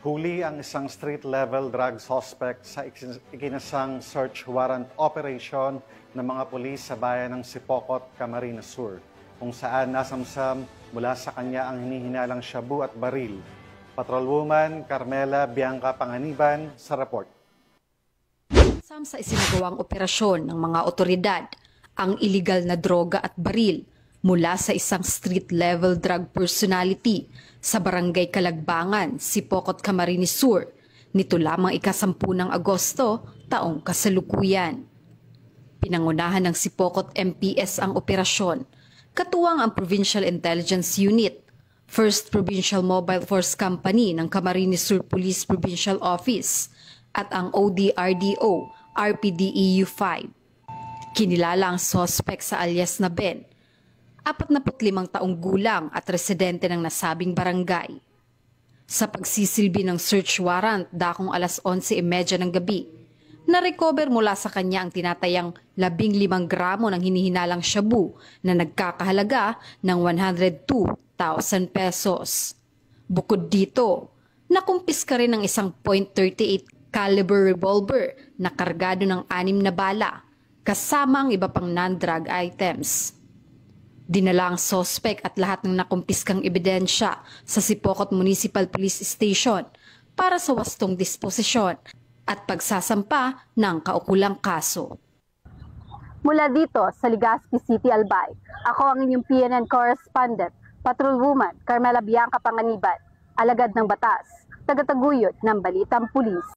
Huli ang isang street-level drug suspect sa ikinasang search warrant operation ng mga pulis sa bayan ng Sipocot, Camarines Sur, kung saan nasamsam mula sa kanya ang hinihinalang shabu at baril. Patrolwoman Carmela Bianca Panganiban sa report. Sa isinagawang operasyon ng mga otoridad, ang iligal na droga at baril mula sa isang street-level drug personality sa Barangay Kalagbangan, Sipocot, Camarines Sur, nito lamang ika-10 ng Agosto, taong kasalukuyan. Pinangunahan ng Sipocot MPS ang operasyon, katuwang ang Provincial Intelligence Unit, 1st Provincial Mobile Force Company ng Camarines Sur Police Provincial Office at ang ODRDO RPDEU 5. Kinilala ang suspect sa alias na Ben, 45 taong gulang at residente ng nasabing barangay. Sa pagsisilbi ng search warrant dakong alas 11:30 ng gabi, na-recover mula sa kanya ang tinatayang 15 gramo ng hinihinalang shabu na nagkakahalaga ng 102,000 pesos. Bukod dito, nakumpiska rin ng isang .38 caliber revolver na kargado ng 6 na bala, kasama ang iba pang non-drug items. Dinala ang suspect at lahat ng nakumpiskang ebidensya sa Sipocot Municipal Police Station para sa wastong disposisyon at pagsasampa ng kaukulang kaso. Mula dito sa Legazpi City, Albay, ako ang inyong PNN correspondent, Patrolwoman Carmela Bianca Panganiban, alagad ng batas, tagataguyod ng Balitang Pulis.